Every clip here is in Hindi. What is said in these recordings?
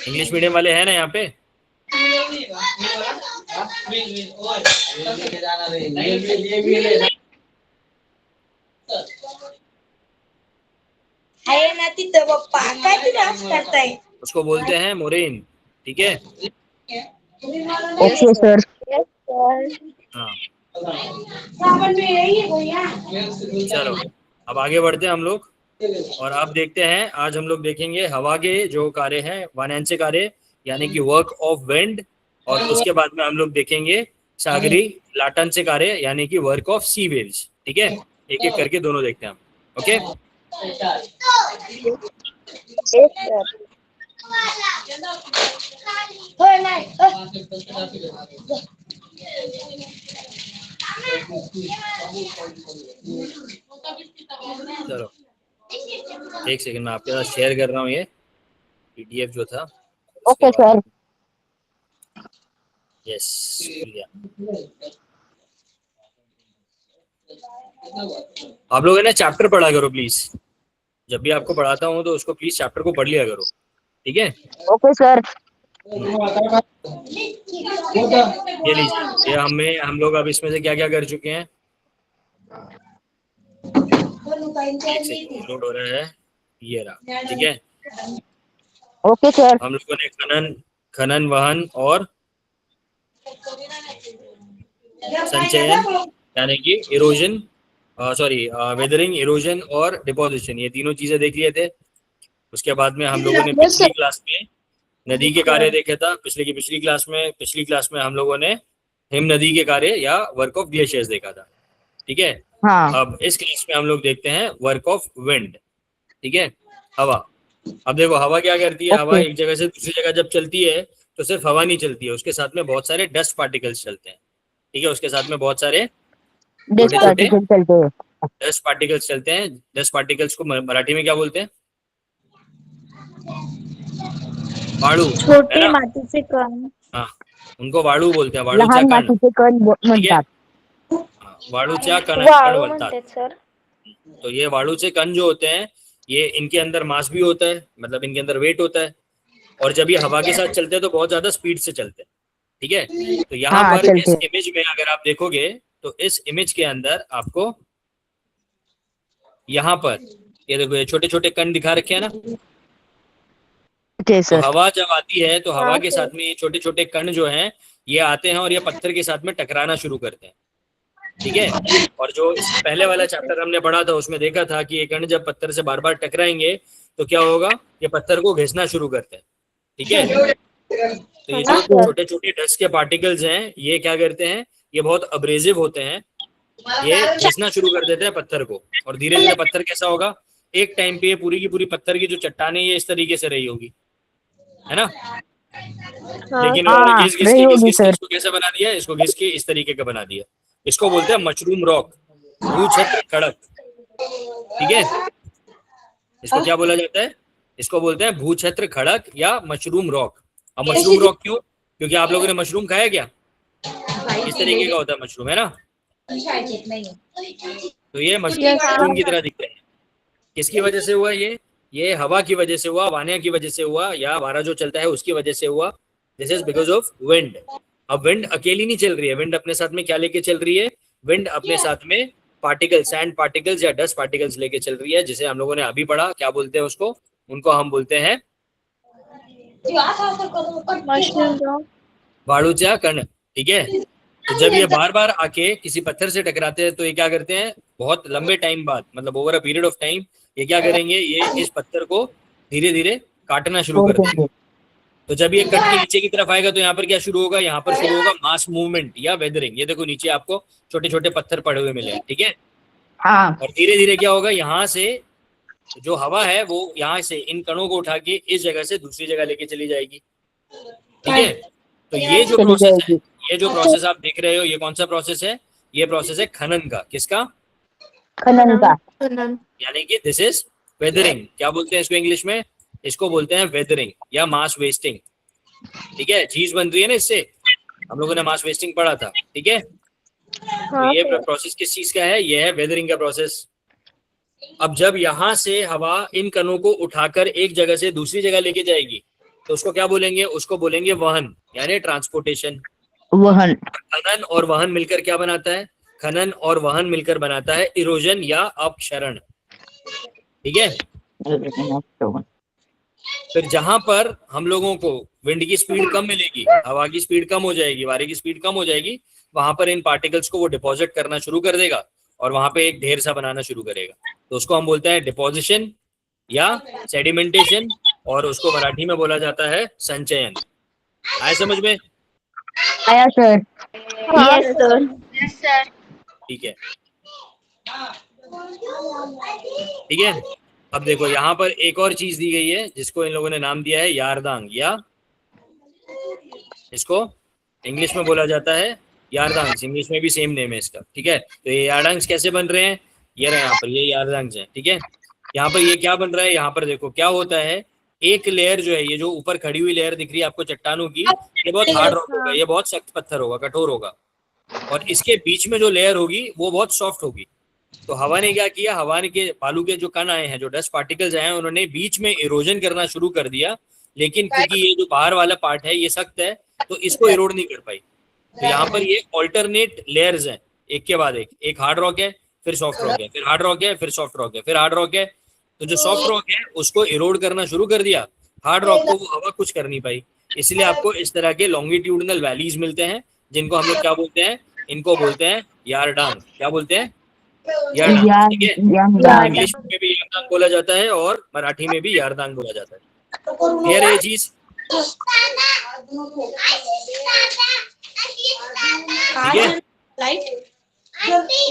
इंग्लिश मीडियम वाले हैं ना यहाँ पे? आहे ना तिथं पप्पा, काय तुम्ही असं करताय? उसको बोलते हैं मोरेन, ठीक है? Okay sir. हाँ चलो अब आगे बढ़ते हैं हम लोग, और अब देखते हैं, आज हम लोग देखेंगे हवा के जो कार्य हैं, वाणिज्य कार्य यानी कि वर्क ऑफ विंड, और उसके बाद में हम लोग देखेंगे सागरी लाटन से कार्य यानी कि वर्क ऑफ सी वेव्स, ठीक है? एक एक करके दोनों देखते हैं हम, ओके? चलो एक सेकंड में आपके साथ शेयर कर रहा हूँ ये पीडीएफ जो था। Okay sir. यस आप लोग है ना चैप्टर पढ़ा करो प्लीज, जब भी आपको पढ़ाता हूँ तो उसको प्लीज चैप्टर को पढ़ लिया करो, ठीक है? Okay sir. ये लीजिए, ये हम लोग अब इसमें से क्या क्या कर चुके हैं, लोड हो रहा है, ये रहा, ठीक है? Okay sir. हम लोगों ने खनन वहन और संचयन यानी कि इरोजन, सॉरी वेदरिंग, इरोजन और डिपोजिशन, ये तीनों चीजें देख लिए थे। उसके बाद में हम लोगों ने पिछली क्लास में नदी के कार्य देखे था, पिछली क्लास में हम लोगों ने हिम नदी के कार्य या वर्क ऑफ ग्लेशियर्स देखा था, ठीक है? हाँ। अब इस क्लास में हम लोग देखते हैं वर्क ऑफ विंड, ठीक है? हवा। अब देखो हवा क्या करती है, हवा एक जगह से दूसरी जगह जब चलती है तो सिर्फ हवा नहीं चलती है, उसके साथ में बहुत सारे डस्ट पार्टिकल्स चलते हैं, ठीक है? उसके साथ में बहुत सारे छोटे छोटे डस्ट पार्टिकल्स चलते हैं। डस्ट पार्टिकल्स को मराठी में क्या बोलते हैं? वाळू, छोटे मातीचे कण। हाँ, उनको वाळू बोलते हैं, वाळूचा कण म्हणतात। वाळूच्या कण बोलतात सर। तो ये वाळूचे कण जो होते हैं, ये इनके अंदर मास भी होता है, मतलब इनके अंदर वेट होता है, और जब ये हवा के साथ चलते हैं तो बहुत ज्यादा स्पीड से चलते हैं, ठीक है? तो यहाँ पर इस इमेज में अगर आप देखोगे तो इस इमेज के अंदर आपको यहाँ पर ये देखो, ये छोटे छोटे कण दिखा रखे हैं ना। तो हवा जब आती है तो हवा के साथ में ये छोटे छोटे कण जो हैं ये आते हैं और ये पत्थर के साथ में टकराना शुरू करते हैं, ठीक है? और जो इससे पहले वाला चैप्टर हमने पढ़ा था उसमें देखा था कि ये कण जब पत्थर से बार बार टकराएंगे तो क्या होगा, ये पत्थर को घिसना शुरू करते हैं, ठीक है? तो ये जो छोटे छोटे डस्ट के पार्टिकल्स हैं ये क्या करते हैं, ये बहुत अब्रेसिव होते हैं, ये घिसना शुरू कर देते हैं पत्थर को, और धीरे धीरे पत्थर कैसा होगा, एक टाइम पे पूरी की पूरी पत्थर की जो चट्टानें ये इस तरीके से रही होगी, है ना? लेकिन उन्होंने घिस घिस के इसको कैसे बना दिया, इसको घिस के इस तरीके का बना दिया। इसको बोलते हैं मशरूम रॉक, भूछत्र खड़क, ठीक है? इसको क्या बोला जाता है? इसको बोलते हैं भूछत्र खड़क या मशरूम रॉक। अब मशरूम रॉक क्यों? क्योंकि आप लोगों ने मशरूम खाया क्या? इस तरीके का होता है मशरूम, है ना? तो ये मशरूम की तरह दिखते हैं। किसकी वजह से हुआ ये हवा की वजह से हुआ, वानिया की वजह से हुआ, या वारा जो चलता है उसकी वजह से हुआ। This is because of wind. अब विंड अकेली नहीं चल रही है, विंड अपने साथ में क्या लेके चल रही है? विंड अपने साथ में पार्टिकल, सैंड पार्टिकल्स या डस्ट पार्टिकल्स लेके चल रही है, जिसे हम लोगों ने अभी पढ़ा, क्या बोलते हैं उसको? उनको हम बोलते हैं वाळूचा कण, ठीक है? तो जब ये बार बार आके किसी पत्थर से टकराते हैं तो ये क्या करते हैं, बहुत लंबे टाइम बाद, मतलब over a period of time, ये क्या करेंगे, ये इस पत्थर को धीरे धीरे काटना शुरू कर देंगे। तो जब ये कट के नीचे की तरफ आएगा तो यहाँ पर क्या शुरू होगा, यहाँ पर शुरू होगा मास मूवमेंट या वेदरिंग। ये देखो नीचे आपको छोटे छोटे पत्थर पड़े हुए मिले हैं, ठीक है? हाँ। और धीरे धीरे क्या होगा, यहाँ से जो हवा है वो यहाँ से इन कणों को उठा के इस जगह से दूसरी जगह लेके चली जाएगी, ठीक है? तो ये जो प्रोसेस है, ये जो प्रोसेस आप देख रहे हो, ये कौन सा प्रोसेस है? ये प्रोसेस है खनन का। किसका? खनन का। यानी कि दिस इज वेदरिंग। क्या बोलते हैं इसको इंग्लिश में? इसको बोलते हैं वेदरिंग या मास वेस्टिंग, ठीक है? चीज बन रही है ना इससे, हम लोगों ने मास वेस्टिंग पढ़ा था, ठीक है? तो ये प्रोसेस किस चीज का है? ये है वेदरिंग का प्रोसेस। अब जब यहाँ से हवा इन कणों को उठाकर एक जगह से दूसरी जगह लेके जाएगी तो उसको क्या बोलेंगे, उसको बोलेंगे वहन, यानी ट्रांसपोर्टेशन। वहन। खनन और वहन मिलकर क्या बनाता है, खनन और वहन मिलकर बनाता है इरोजन या अपक्षरण। ठीक है, फिर जहां पर हम लोगों को विंड की स्पीड कम मिलेगी, हवा की स्पीड कम हो जाएगी, वारे की स्पीड कम हो जाएगी, वहां पर इन पार्टिकल्स को वो डिपॉजिट करना शुरू कर देगा और वहां पे एक ढेर सा बनाना शुरू करेगा। तो उसको हम बोलते हैं डिपोजिशन या सेडिमेंटेशन, और उसको मराठी में बोला जाता है संचयन। आया समझ में? आया सर। Yes sir. ठीक है, ठीक है। अब देखो यहाँ पर एक और चीज दी गई है जिसको इन लोगों ने नाम दिया है यारदांग, या इसको इंग्लिश में बोला जाता है यारदांग्स, इंग्लिश में भी सेम नेम है इसका। ठीक है, तो ये यारदांग्स कैसे बन रहे हैं, ये रहे यहाँ पर, ये यारदांग्स हैं। ठीक है, यहाँ पर ये क्या बन रहा है, यहाँ पर देखो क्या होता है, एक लेयर जो है, ये जो ऊपर खड़ी हुई लेयर दिख रही है आपको चट्टानों की, ये बहुत हार्ड रॉक होगा, ये बहुत सख्त पत्थर होगा, कठोर होगा, और इसके बीच में जो लेयर होगी वो बहुत सॉफ्ट होगी। तो हवा ने क्या किया, हवा ने के बालू के जो कण आए हैं, जो डस्ट पार्टिकल्स आए हैं, उन्होंने बीच में इरोजन करना शुरू कर दिया, लेकिन क्योंकि ये जो बाहर वाला पार्ट है ये सख्त है तो इसको इरोड नहीं कर पाई। तो यहाँ पर ये ऑल्टरनेट लेयर्स हैं, एक के बाद एक हार्ड रॉक है, फिर सॉफ्ट रॉक है, फिर हार्ड रॉक है, फिर सॉफ्ट रॉक है, फिर हार्ड रॉक है। तो जो सॉफ्ट रॉक है उसको इरोड करना शुरू कर दिया, हार्ड रॉक को वो हवा कुछ कर नहीं पाई, इसलिए आपको इस तरह के लॉन्गिट्यूडनल वैलीज मिलते हैं, जिनको हम लोग क्या बोलते हैं, इनको बोलते हैं यारडांग। क्या बोलते हैं, यारडांग। ठीक है, इंग्लिश में भी यारदांग बोला जाता है और मराठी में भी यारदांग बोला जाता है। क्लियर है ये चीज? ठीक है,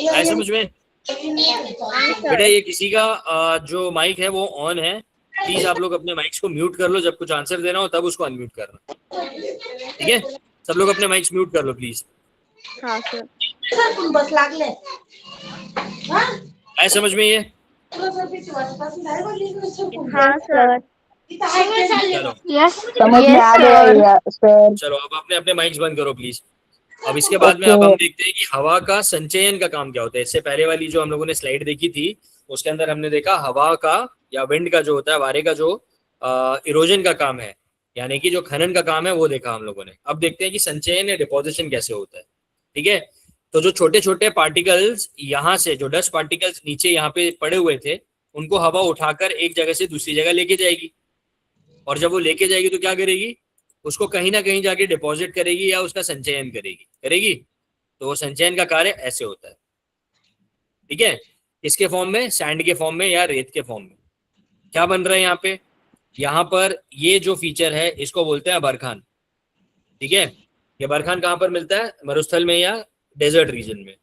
आया समझ में? बेटा ये किसी का जो माइक है वो ऑन है, प्लीज आप लोग अपने माइक्स को म्यूट कर लो, जब कुछ आंसर देना हो तब उसको अनम्यूट करना। ठीक है, सब लोग अपने माइक्स म्यूट कर लो प्लीज। हाँ सर। आया समझ में ये? हाँ सर। चलो समझ में आ गया सर। चलो अब अपने अपने माइक्स बंद करो प्लीज। अब इसके बाद में अब हम देखते हैं कि हवा का संचयन का काम क्या होता है। इससे पहले वाली जो हम लोगों ने स्लाइड देखी थी उसके अंदर हमने देखा हवा का या विंड का जो होता है, वारे का जो इरोजन का काम है, यानी कि जो खनन का काम है वो देखा हम लोगों ने। अब देखते हैं कि संचयन या डिपोजिशन कैसे होता है। ठीक है, तो जो छोटे छोटे पार्टिकल्स यहाँ से, जो डस्ट पार्टिकल्स नीचे यहाँ पे पड़े हुए थे, उनको हवा उठाकर एक जगह से दूसरी जगह लेके जाएगी, और जब वो लेके जाएगी तो क्या करेगी, उसको कहीं ना कहीं जाके डिपॉजिट करेगी या उसका संचयन करेगी। तो वो संचयन का कार्य ऐसे होता है। ठीक है, किसके फॉर्म में, सैंड के फॉर्म में या रेत के फॉर्म में। क्या बन रहा है यहाँ पे, यहाँ पर ये जो फीचर है इसको बोलते हैं बरखान। ठीक है, ये बरखान कहाँ पर मिलता है, मरुस्थल में या डेजर्ट रीजन में।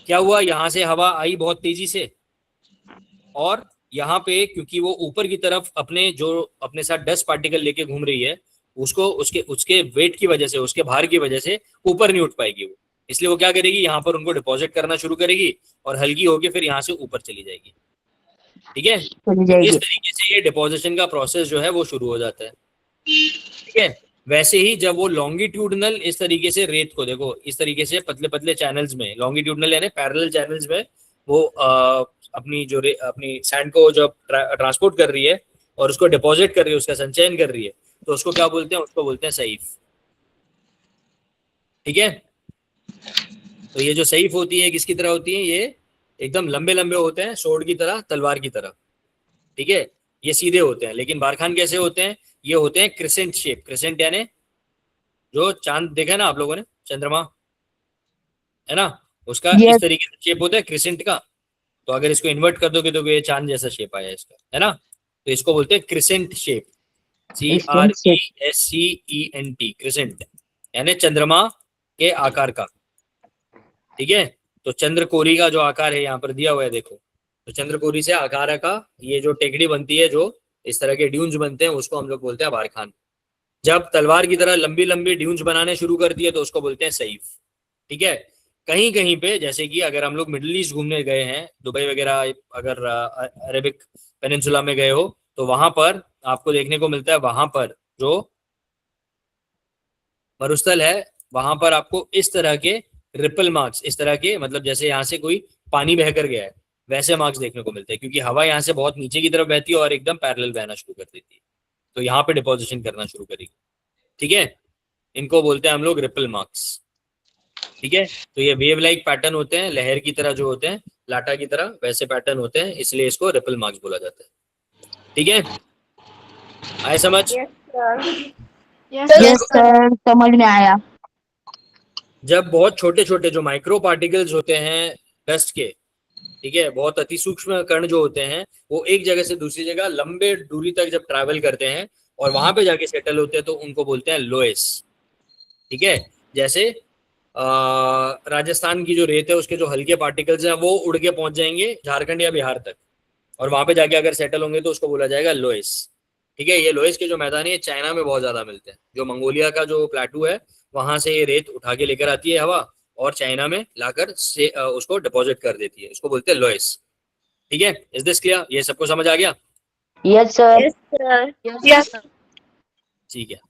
क्या हुआ, यहाँ से हवा आई बहुत तेजी से, और यहाँ पे क्योंकि वो ऊपर की तरफ अपने साथ डस्ट पार्टिकल लेके घूम रही है, उसको उसके उसके वेट की वजह से, उसके भार की वजह से ऊपर नहीं उठ पाएगी वो, इसलिए वो क्या करेगी, यहाँ पर उनको डिपॉजिट करना शुरू करेगी और हल्की होके फिर यहाँ से ऊपर चली जाएगी। ठीक है, इस तरीके से ये डिपोजिशन का प्रोसेस जो है वो शुरू हो जाता है। ठीक है, वैसे ही जब वो लॉन्गिट्यूडनल इस तरीके से रेत को, देखो इस तरीके से पतले पतले चैनल्स में, लॉन्गिट्यूडनल यानी पैरेलल चैनल्स में वो अपनी सैंड को जब ट्रांसपोर्ट कर रही है और उसको डिपॉजिट कर रही है, उसका संचयन कर रही है, तो उसको क्या बोलते हैं, उसको बोलते हैं सईफ। ठीक है, तो ये जो सईफ होती है किसकी तरह होती है, ये एकदम लंबे लंबे होते हैं, सोड की तरह, तलवार की तरह। ठीक है, ये सीधे होते हैं, लेकिन बारखान कैसे होते हैं, ये होते हैं क्रिसेंट शेप। क्रिसेंट यानी जो चांद देखा ना आप लोगों ने, चंद्रमा है ना, उसका इस तरीके से शेप होता है क्रिसेंट का। तो अगर इसको इन्वर्ट कर दोगे तो ये चांद जैसा शेप आया इसका, है ना, तो इसको बोलते हैं क्रिसेंट शेप, CRESCENT, क्रिसेंट यानी चंद्रमा के आकार का। ठीक है, तो चंद्रकोरी का जो आकार है यहाँ पर दिया हुआ है देखो, तो चंद्रकोरी से आकार का ये जो टेकड़ी बनती है, जो इस तरह के ड्यून्स बनते हैं, उसको हम लोग बोलते हैं बारखान। जब तलवार की तरह लंबी लंबी ड्यून्स बनाने शुरू करती है तो उसको बोलते हैं सईफ। ठीक है, कहीं कहीं पे जैसे कि अगर हम लोग मिडिल ईस्ट घूमने गए हैं, दुबई वगैरह, अगर अरेबिक पेनिनसुला में गए हो, तो वहां पर आपको देखने को मिलता है, वहां पर जो मरुस्थल है वहां पर आपको इस तरह के रिपल मार्क्स, इस तरह के, मतलब जैसे यहाँ से कोई पानी बहकर गया है वैसे मार्क्स देखने को मिलते हैं, क्योंकि हवा यहाँ से बहुत नीचे की तरफ बहती है और एकदम पैरेलल बहना शुरू कर देती है, तो यहाँ पे डिपोजिशन करना शुरू करेगी। ठीक है, इनको बोलते हैं हम लोग रिपल मार्क्स। ठीक है, तो ये वेव लाइक पैटर्न होते हैं, लहर की तरह जो होते हैं, लाटा की तरह वैसे पैटर्न होते हैं, इसलिए इसको रिपल मार्क्स बोला जाता है। ठीक है, आए समझ? यस सर, समझ में आया। जब बहुत छोटे छोटे जो माइक्रो पार्टिकल्स होते हैं डस्ट के, ठीक है, बहुत अति सूक्ष्म कण जो होते हैं, वो एक जगह से दूसरी जगह लंबे दूरी तक जब ट्रैवल करते हैं और वहां पे जाके सेटल होते हैं, तो उनको बोलते हैं लोएस। ठीक है, जैसे राजस्थान की जो रेत है उसके जो हल्के पार्टिकल्स हैं वो उड़ के पहुंच जाएंगे झारखंड या बिहार तक, और वहां पे जाके अगर सेटल होंगे तो उसको बोला जाएगा लोएस। ठीक है, ये लोएस के जो मैदान है चाइना में बहुत ज्यादा मिलते हैं, जो मंगोलिया का जो प्लेटू है वहां से ये रेत उठा के लेकर आती है हवा, और चाइना में लाकर से उसको डिपॉजिट कर देती है, इसको बोलते हैं लोएस। ठीक है, इज दिस क्लियर? ये सबको समझ आ गया? Yes sir. यस ठीक है,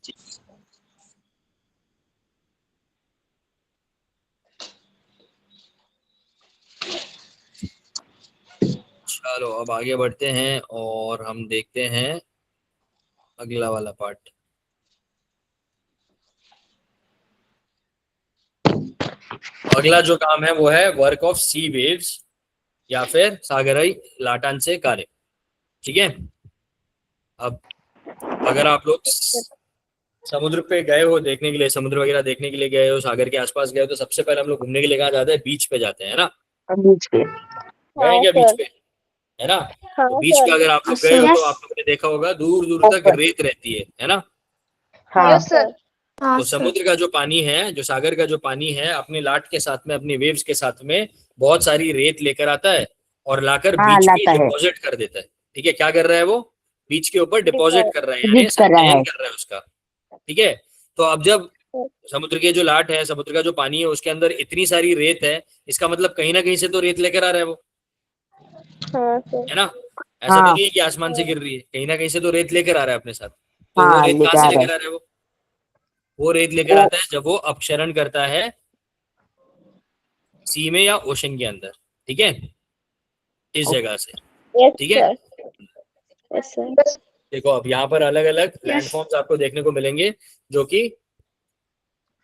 चलो अब आगे बढ़ते हैं और हम देखते हैं अगला वाला पार्ट। अगला जो काम है वो है वर्क ऑफ सी वेव्स या फिर सागराई लाटांचे कार्य। ठीक है, अब अगर आप लोग समुद्र पे गए हो देखने के लिए, समुद्र वगैरह देखने के लिए गए हो, सागर के आसपास गए हो, तो सबसे पहले हम लोग घूमने के लिए कहाँ जाते हैं? बीच पे जाते हैं ना। बीच पे। गए क्या बीच पे? है ना। तो बीच पे अगर आप लोग गए हो तो आप लोगों ने देखा होगा दूर दूर तक रेत रहती है ना। हाँ सर। तो समुद्र का जो पानी है, जो सागर का जो पानी है, अपने लाट के साथ में, अपनी वेव्स के साथ में बहुत सारी रेत लेकर आता है और लाकर हाँ, बीच पे लाता है। डिपॉजिट कर देता है। ठीक है, क्या कर रहा है वो? बीच के ऊपर डिपॉजिट कर रहा है, यानी डिपॉजिट कर रहा संचयन है। कर रहा है उसका। ठीक है, तो अब जब समुद्र के जो लाट है, समुद्र का जो पानी है, उसके अंदर इतनी सारी रेत है, इसका मतलब कहीं ना कहीं से तो रेत लेकर आ रहा है वो, है ना। ऐसा तो हाँ नहीं है कि आसमान से गिर रही है, कहीं ना कहीं से तो रेत लेकर आ रहा है अपने साथ। तो वो हाँ, रेत कहाँ लेकर से आ रहा लेकर आ रहा है वो रेत लेकर आता है जब वो अपक्षरण करता है सी में या ओशन के अंदर। ठीक है, इस जगह से। ठीक है, देखो अब यहाँ पर अलग अलग लैंडफॉर्म्स आपको देखने को मिलेंगे, जो कि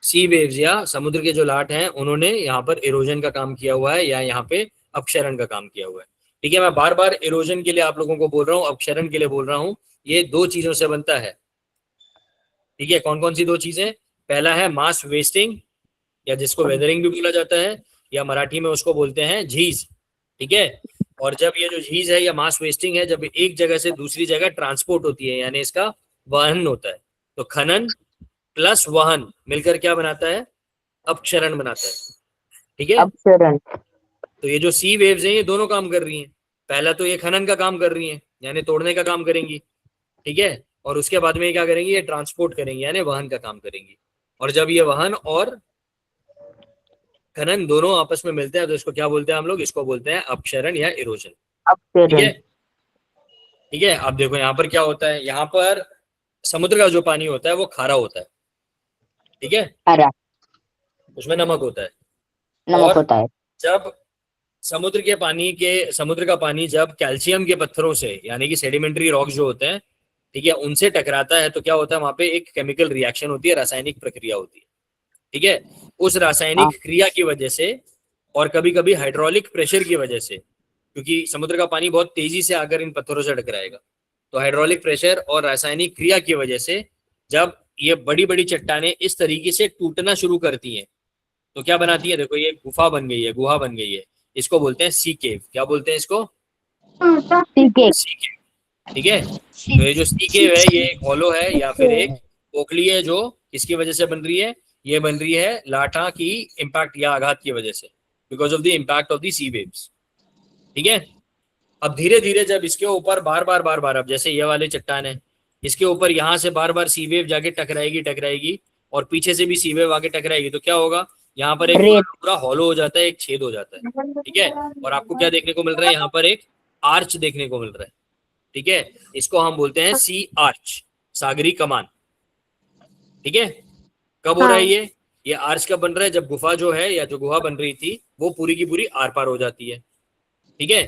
सी वेव्स या समुद्र के जो लाट हैं उन्होंने यहाँ पर इरोजन का काम किया हुआ है, या यहाँ पे अपक्षरण का काम किया हुआ है। ठीक है, मैं बार बार इरोजन के लिए आप लोगों को बोल रहा हूँ, अपक्षरण के लिए बोल रहा हूँ। ये दो चीजों से बनता है। ठीक है, कौन कौन सी दो चीजें? पहला है मास वेस्टिंग, या जिसको वेदरिंग भी बोला जाता है, या मराठी में उसको बोलते हैं झीज। ठीक है, और जब ये जो झीज है या मास वेस्टिंग है, जब एक जगह से दूसरी जगह ट्रांसपोर्ट होती है, यानी इसका वहन होता है, तो खनन प्लस वहन मिलकर क्या बनाता है? अपक्षरण बनाता है। ठीक है, अपसरण। तो ये जो सी वेव्स हैं ये दोनों काम कर रही हैं। पहला तो ये खनन का काम कर रही हैं, यानी तोड़ने का काम करेंगी। ठीक है, और उसके बाद में ये क्या करेंगी? ये ट्रांसपोर्ट करेंगी, यानी वहन का काम करेंगी। और जब ये वहन और खनन दोनों आपस में मिलते हैं तो इसको क्या बोलते हैं हम लोग? इसको बोलते हैं अपक्षरण या इरोजन। ठीक है, अपसरण। ठीक है, अब देखो यहाँ पर क्या होता है, यहाँ पर समुद्र का जो पानी होता है वो खारा होता है। ठीक है, हरा। उसमें नमक होता है। नमक और होता है। जब समुद्र का पानी जब कैल्शियम के पत्थरों से, यानी कि सेडिमेंट्री रॉक्स जो होते हैं, ठीक है, उनसे टकराता है, तो क्या होता है? वहां पे एक केमिकल रिएक्शन होती है, रासायनिक प्रक्रिया होती है। ठीक है, उस हाँ। रासायनिक क्रिया की वजह से और कभी कभी हाइड्रोलिक प्रेशर की वजह से, क्योंकि समुद्र का पानी बहुत तेजी से आकर इन पत्थरों से टकराएगा, तो हाइड्रोलिक प्रेशर और रासायनिक क्रिया की वजह से जब ये बड़ी बड़ी चट्टानें इस तरीके से टूटना शुरू करती हैं, तो क्या बनाती है? देखो ये गुफा बन गई है, गुहा बन गई है, इसको बोलते हैं सी केव। क्या बोलते हैं इसको? ठीक है। सी केव। ठीक है, तो ये जो सी केव है ये एक हॉलो है या फिर एक पोखली है, जो किसकी वजह से बन रही है? ये बन रही है लाटा की इम्पैक्ट या आघात की वजह से, because of the impact of the sea waves. ठीक है, अब धीरे धीरे जब इसके ऊपर बार बार अब जैसे ये वाले चट्टान है, इसके ऊपर यहाँ से बार बार सी वेव जाके टकराएगी टकराएगी, और पीछे से भी सी वेव आके टकराएगी, तो क्या होगा? यहाँ पर एक रेत। पूरा हॉलो हो जाता है, एक छेद हो जाता है। ठीक है, और आपको क्या देखने को मिल रहा है? यहाँ पर एक आर्च देखने को मिल रहा है। ठीक है, इसको हम बोलते हैं सी आर्च, सागरी कमान। ठीक है, कब हो रहा है ये आर्च कब बन रहा है? जब गुफा जो है या जो गुहा बन रही थी वो पूरी की पूरी आर पार हो जाती है। ठीक है।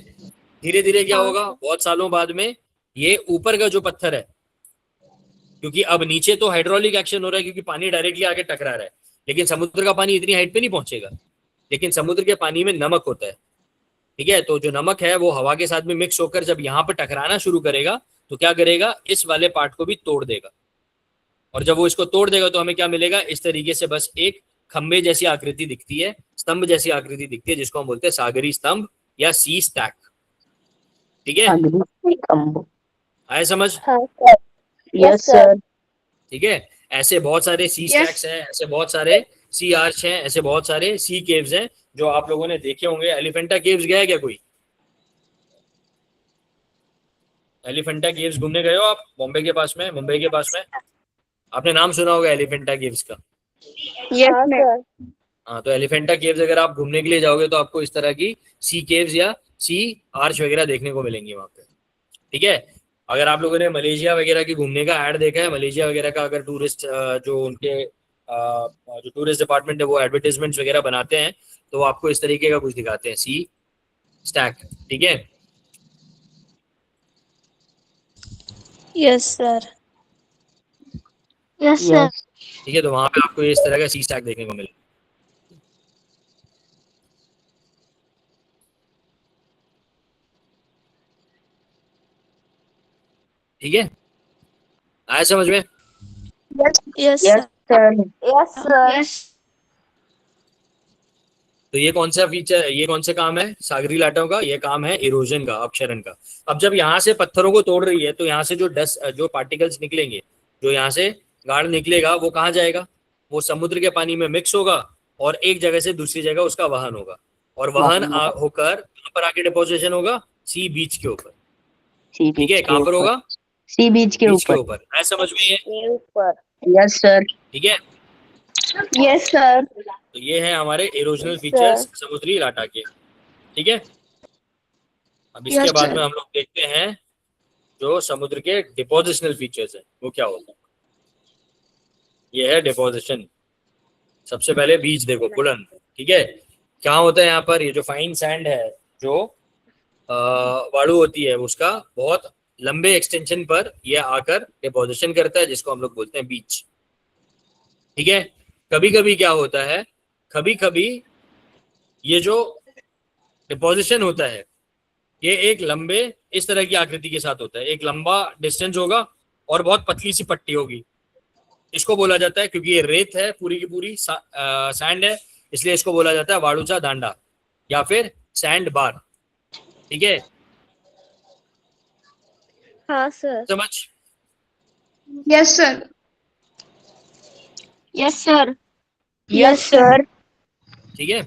धीरे धीरे क्या हाँ। होगा, बहुत सालों बाद में ये ऊपर का जो पत्थर है, क्योंकि अब नीचे तो हाइड्रोलिक एक्शन हो रहा है क्योंकि पानी डायरेक्टली आके टकरा रहा है, लेकिन समुद्र का पानी इतनी हाइट पे नहीं पहुंचेगा, लेकिन समुद्र के पानी में नमक होता है। ठीक है, तो जो नमक है वो हवा के साथ में मिक्स होकर जब यहाँ पर टकराना शुरू करेगा तो क्या करेगा, इस वाले पार्ट को भी तोड़ देगा। और जब वो इसको तोड़ देगा तो हमें क्या मिलेगा, इस तरीके से बस एक खंबे जैसी आकृति दिखती है, स्तंभ जैसी आकृति दिखती है, जिसको हम बोलते हैं सागरी स्तंभ या सी स्टैक। ठीक है, सागरी स्तंभ। आए समझ? हाँ सर। Yes sir. ठीक है, ऐसे बहुत सारे सी स्टैक्स हैं, ऐसे बहुत सारे सी आर्च हैं, ऐसे बहुत सारे सी केव्स हैं जो आप लोगों ने देखे होंगे। एलिफेंटा केव्स गया है क्या कोई? एलिफेंटा केव्स घूमने गए हो आप? बॉम्बे के पास में, मुंबई के पास में आपने नाम सुना होगा एलिफेंटा केव्स का। Yes sir. हाँ, तो एलिफेंटा केव्स अगर आप घूमने के लिए जाओगे तो आपको इस तरह की सी केव्स या सी आर्च वगैरह देखने को मिलेंगी वहां पे। ठीक है, अगर आप लोगों ने मलेशिया वगैरह की घूमने का ऐड देखा है, मलेशिया वगैरह का, अगर टूरिस्ट जो उनके जो टूरिस्ट डिपार्टमेंट है वो एडवर्टीजमेंट्स वगैरह बनाते हैं तो वो आपको इस तरीके का कुछ दिखाते हैं, सी स्टैक। ठीक है, यस सर। Yes sir. ठीक है, तो वहां पे आपको इस तरह का सी स्टैक देखने को मिलेगा। ठीक है, आया समझ में? Yes yes sir. Yes sir. तो ये कौन सा फीचर, ये कौन सा काम है सागरी लाटों का? ये काम है इरोजन का, अपक्षरण का। अब जब यहाँ से पत्थरों को तोड़ रही है तो यहाँ से जो डस्ट, जो पार्टिकल्स निकलेंगे, जो यहाँ से गाढ़ निकलेगा वो कहाँ जाएगा, वो समुद्र के पानी में मिक्स होगा और एक जगह से दूसरी जगह उसका वहन होगा, और वहन होकर कहाँ पर आके डिपोजिशन होगा, सी बीच के ऊपर। सी ठीक है, बीच के कहाँ पर ऊपर। होगा? सी बीच के बीच के ऊपर। ऊपर। है समझ में ये? ऊपर। Yes sir. ठीक है, यस सर। तो ये है हमारे इरोजनल Yes, फीचर्स sir. समुद्री लाटा के। ठीक है, अब इसके Yes, बाद sir. में हम लोग देखते हैं जो समुद्र के डिपोजिशनल फीचर्स है वो क्या होता है। ये है डिपोजिशन। सबसे पहले बीच देखो, पुलन। ठीक है, क्या होता है यहाँ पर, ये जो फाइन सैंड है, जो वाड़ू होती है, उसका बहुत लंबे एक्सटेंशन पर ये आकर डिपोजिशन करता है, जिसको हम लोग बोलते हैं बीच। ठीक है, कभी कभी क्या होता है, कभी कभी ये जो डिपोजिशन होता है ये एक लंबे इस तरह की आकृति के साथ होता है, एक लंबा डिस्टेंस होगा और बहुत पतली सी पट्टी होगी। इसको बोला जाता है, क्योंकि ये रेत है पूरी की पूरी, सैंड है, इसलिए इसको बोला जाता है वाड़ूचा दांडा या फिर सैंड बार। ठीक है, हाँ सर। समझ? Yes sir. Yes sir. Yes sir. ठीक है,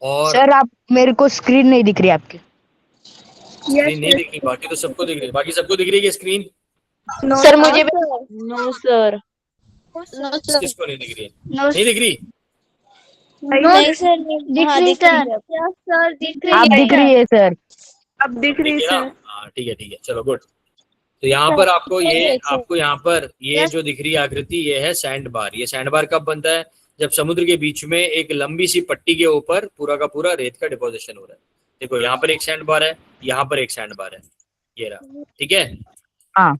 और सर आप मेरे को स्क्रीन नहीं दिख रही आपकी। स्क्रीन नहीं दिख रही? बाकी तो सबको दिख रही है, बाकी सबको दिख रही है स्क्रीन। सर मुझे नो सर। किसको नहीं दिख रही है? नहीं दिख रही? नहीं सर, दिख रही है। यस सर, दिख रही है। आप दिख रही है सर। अब दिख रही है है ना? सर। हाँ ठीक है, चलो गुड। तो यहाँ पर आपको ये, आपको यहाँ पर ये जो दिख रही है आकृति, ये है सैंड बार। ये सैंड बार कब बनता है? जब समुद्र के बीच में एक लंबी सी पट्टी के ऊपर पूरा का पूरा रेत का डिपोजिशन हो रहा है। देखो यहाँ पर एक सैंड बार है, यहाँ पर एक सैंड बार है, ये रहा। ठीक है, हाँ।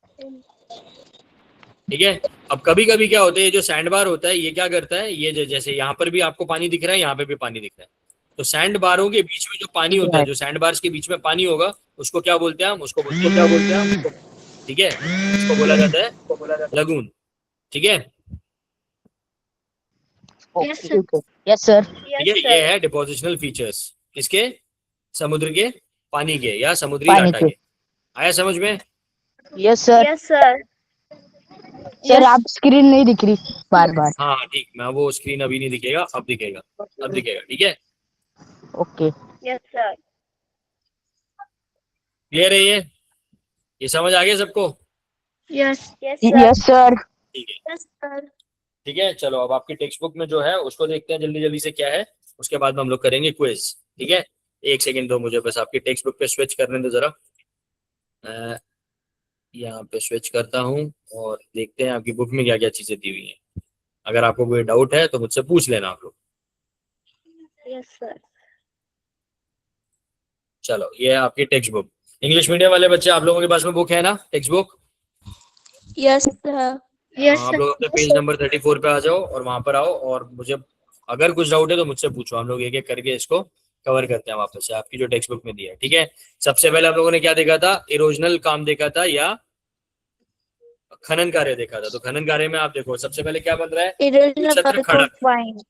ठीक है, अब कभी कभी क्या होता है, ये जो सैंड बार होता है ये क्या करता है, ये जैसे यहाँ पर भी आपको पानी दिख रहा है, यहाँ पे भी पानी दिख रहा है, तो सैंड बारों के बीच में जो पानी होता है, जो सैंड बार्स के बीच में पानी होगा, उसको क्या बोलते हैं हम? उसको क्या बोलते हैं हम? ठीक है, उसको बोला जाता है लगून। ठीक है, यस सर। ठीक है, ये है डिपोजिशनल फीचर्स किसके? समुद्र के पानी के या समुद्री पानी लाटा के। के। आया समझ में? Yes sir. Yes sir. Sir आप स्क्रीन नहीं दिख रही बार बार। हाँ ठीक, मैं वो स्क्रीन अभी नहीं दिखेगा, अब दिखेगा, अब दिखेगा। ठीक है, ओके। Yes sir. क्लियर है ये समझ आ गया सबको? Yes yes sir. ठीक है, यस सर। ठीक है, चलो अब आपकी टेक्स्ट बुक में जो है उसको देखते हैं जल्दी जल्दी से क्या है, उसके बाद में हम लोग करेंगे क्विज। ठीक है, एक सेकंड दो मुझे, बस आपकी टेक्स्ट बुक पे स्विच करने दो जरा। मैं यहाँ पे स्विच करता हूँ और देखते हैं आपकी बुक में क्या क्या चीजें दी हुई हैं। अगर आपको कोई डाउट है तो मुझसे पूछ लेना आप लोग। Yes sir. चलो ये है आपकी टेक्स्ट बुक। इंग्लिश मीडियम वाले बच्चे, आप लोगों के पास में बुक है ना, text book? Yes sir. Yes आप लोग अपने पेज नंबर 34 पे आ जाओ और वहां पर आओ, और मुझे अगर कुछ डाउट है तो मुझसे पूछो, हम लोग एक एक करके इसको कवर करते हैं वापस से, आपकी जो टेक्स्ट बुक में दिया है। ठीक है, सबसे पहले आप लोगों ने क्या देखा था, इरोजनल काम देखा था या खनन कार्य देखा था। तो खनन कार्य में आप देखो सबसे पहले क्या बन रहा है, भूछत्र खड़क।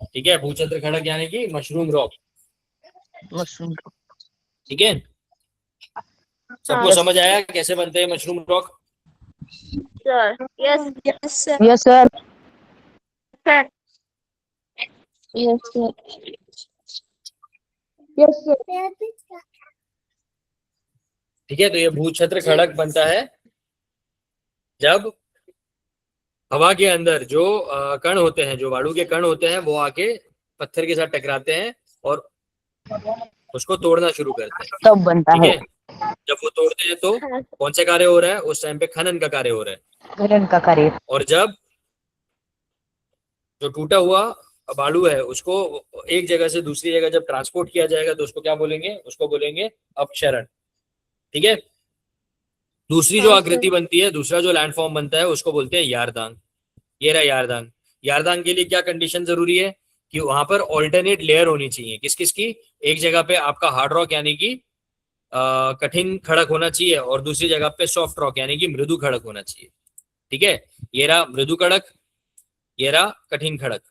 ठीक है, भूछत्र खड़क यानी कि मशरूम रॉक। मशरूम। ठीक है, सबको समझ आया कैसे बनते हैं mushroom rock? Sir. Yes yes sir. Yes sir. Sir. Yes sir. Yes sir. ठीक है, तो ये भूछत्र खड़क बनता है जब हवा के अंदर जो कण होते हैं, जो वायु के कण होते हैं, वो आके पत्थर के साथ टकराते हैं और उसको तोड़ना शुरू करते हैं। तब बनता ठीक है। है, जब वो तोड़ते हैं तो कौन सा कार्य हो रहा है उस टाइम पे, खनन का कार्य हो रहा है। खनन का कार्य। और जब जो टूटा हुआ बालू है उसको एक जगह से दूसरी जगह जब ट्रांसपोर्ट किया जाएगा तो उसको क्या बोलेंगे, उसको बोलेंगे अपक्षरण। ठीक है, दूसरी जो आकृति बनती है, दूसरा जो लैंडफॉर्म बनता है उसको बोलते हैं यारदांग। ये रहा यारदांग। यारदांग के लिए क्या कंडीशन जरूरी है कि वहां पर ऑल्टरनेट लेयर होनी चाहिए, किस किस की, एक जगह पे आपका हार्ड रॉक यानी कि कठिन खड़क होना चाहिए, और दूसरी जगह पे सॉफ्ट रॉक यानी कि मृदु खड़क होना चाहिए। ठीक है, ये रहा मृदु खड़क, ये रहा कठिन खड़क।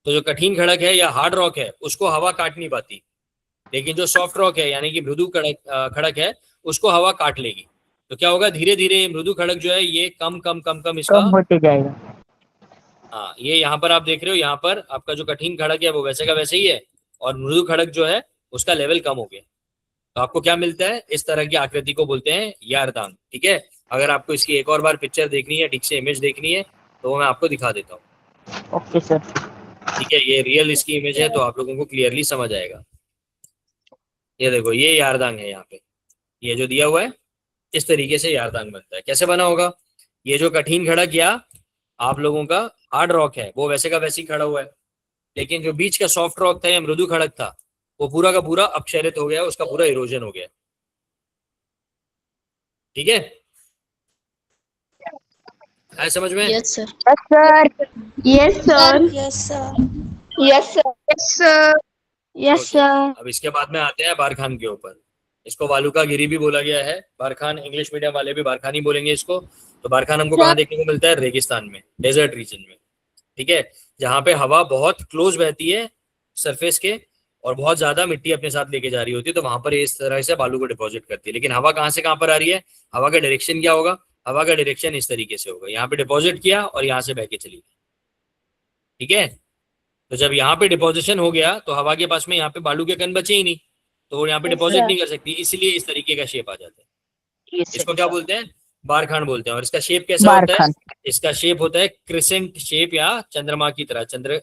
तो जो कठिन खड़क है या हार्ड रॉक है उसको हवा काट नहीं पाती, लेकिन जो सॉफ्ट रॉक है यानी कि मृदु खड़क है उसको हवा काट लेगी। तो क्या होगा, धीरे धीरे मृदु खड़क जो है ये कम कम कम कम इसका, कम होते जाएगा। हाँ ये यहाँ पर आप देख रहे हो, यहाँ पर आपका जो कठिन खड़क है वो वैसे का वैसे ही है, और मृदु खड़क जो है उसका लेवल कम हो गया। तो आपको क्या मिलता है, इस तरह की आकृति को बोलते हैं यारदांग। ठीक है, अगर आपको इसकी एक और बार पिक्चर देखनी है, ठीक से इमेज देखनी है, तो मैं आपको दिखा देता हूँ। Okay sir. ठीक है, ये रियल इसकी इमेज है तो आप लोगों को क्लियरली समझ आएगा। ये देखो, ये यारदांग है, यहाँ पे ये जो दिया हुआ है इस तरीके से यारदांग बनता है। कैसे बना होगा, ये जो कठिन खड़क या आप लोगों का हार्ड रॉक है वो वैसे का वैसे ही खड़ा हुआ है, लेकिन जो बीच का सॉफ्ट रॉक था या मृदु खड़क था वो पूरा का पूरा अपक्षरित हो गया, उसका पूरा इरोजन हो गया। ठीक है, है समझ में? Yes sir. Yes sir. Yes sir. Yes sir. Yes sir. Yes sir. अब इसके बाद में आते हैं बारखान के ऊपर। इसको वालुकागिरी भी बोला गया है, बारखान इंग्लिश मीडियम वाले भी बारखान ही बोलेंगे इसको। तो बारखान हमको कहाँ देखने को मिलता है, रेगिस्तान में, डेजर्ट रीजन में। ठीक है, जहाँ पे हवा बहुत क्लोज बहती है सरफेस के और बहुत ज्यादा मिट्टी अपने साथ लेके जा रही होती है, तो वहां पर इस तरह से बालू को डिपॉजिट करती है। लेकिन हवा कहाँ से कहाँ पर आ रही है, हवा का डायरेक्शन क्या होगा, हवा का डायरेक्शन इस तरीके से होगा, यहाँ पे डिपॉजिट किया और यहाँ से बह के चली गई। ठीक है, तो जब यहाँ पे डिपोजिशन हो गया तो हवा के पास में यहाँ पे बालू के कण बचे ही नहीं, तो वो यहाँ पे डिपॉजिट नहीं कर सकती, इसलिए इस तरीके का शेप आ जाता है। इसको क्या बोलते हैं, बारखान बोलते हैं। और इसका शेप कैसा होता है, इसका शेप होता है क्रिसेंट शेप या चंद्रमा की तरह, चंद्रमा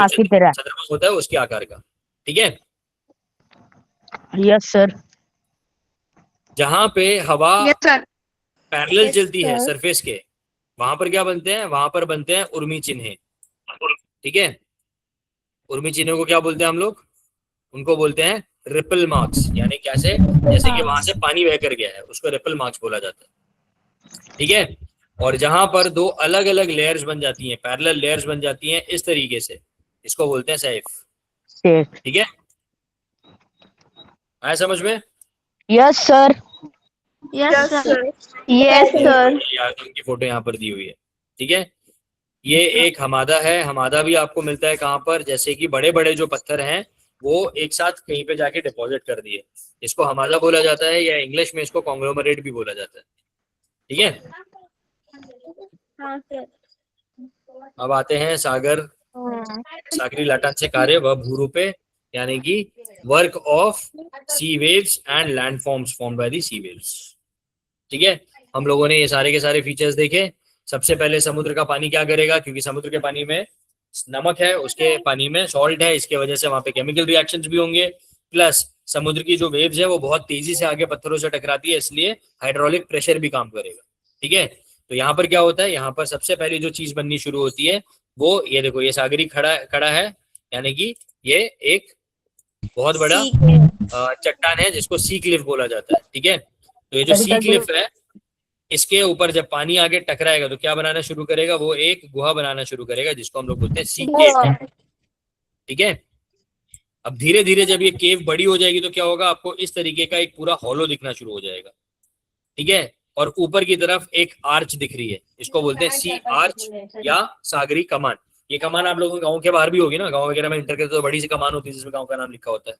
की तरह चंद्रमा होता है उसके आकार का। ठीक है, यस सर। जहां पे हवा पैरेलल चलती है सरफेस के, वहां पर क्या बनते हैं, वहां पर बनते हैं उर्मी चिन्ह। ठीक है, उर्मी चिन्हों को क्या बोलते हैं हम लोग, उनको बोलते हैं रिपल मार्क्स। यानी कैसे, जैसे कि वहां से पानी बहकर गया है उसको रिपल मार्क्स बोला जाता है। ठीक है, और जहां पर दो अलग अलग लेयर्स बन जाती हैं, पैरेलल लेयर्स बन जाती हैं इस तरीके से, इसको बोलते हैं सैफ। ठीक है, आया समझ में? Yes sir. Yes sir. Yes sir. की फोटो यहाँ पर दी हुई है। ठीक है, ये एक हमादा है। हमादा भी आपको मिलता है कहाँ पर, जैसे कि बड़े बड़े जो पत्थर हैं वो एक साथ कहीं पे जाके डिपॉजिट कर दिए, इसको हमादा बोला जाता है, या इंग्लिश में इसको कॉन्ग्लोमरेट भी बोला जाता है। ठीक है, हाँ सर। अब आते हैं सागरी लाटान से कार्य व भूरूपे, यानी कि work of sea waves and landforms formed by the sea waves. ठीक है, हम लोगों ने ये सारे के सारे फीचर्स देखे। सबसे पहले समुद्र का पानी क्या करेगा, क्योंकि समुद्र के पानी में नमक है, उसके पानी में सॉल्ट है, इसके वजह से वहां पे केमिकल रिएक्शंस भी होंगे, प्लस समुद्र की जो वेव्स है वो बहुत तेजी से आगे पत्थरों से टकराती है, इसलिए हाइड्रोलिक प्रेशर भी काम करेगा। ठीक है, तो यहाँ पर क्या होता है, यहाँ पर सबसे पहली जो चीज बननी शुरू होती है वो ये देखो, ये सागरी खड़ा है, यानी कि ये एक बहुत बड़ा सी क्लिफ। चट्टान है जिसको सी क्लिफ बोला जाता है। ठीक है, तो ये जो सी क्लिफ है इसके ऊपर जब पानी आगे टकराएगा तो क्या बनाना शुरू करेगा, वो एक गुहा बनाना शुरू करेगा जिसको हम लोग बोलते हैं सी केव। ठीक है, अब धीरे धीरे जब ये केव बड़ी हो जाएगी तो क्या होगा, आपको इस तरीके का एक पूरा हॉलो दिखना शुरू हो जाएगा। ठीक है, और ऊपर की तरफ एक आर्च दिख रही है, इसको बोलते हैं सी आर्च या सागरी कमान। ये कमान आप लोगों के गांव के बाहर भी होगी ना, गांव वगैरह में इंटर करते तो बड़ी सी कमान होती है जिसमें गांव का नाम लिखा होता है,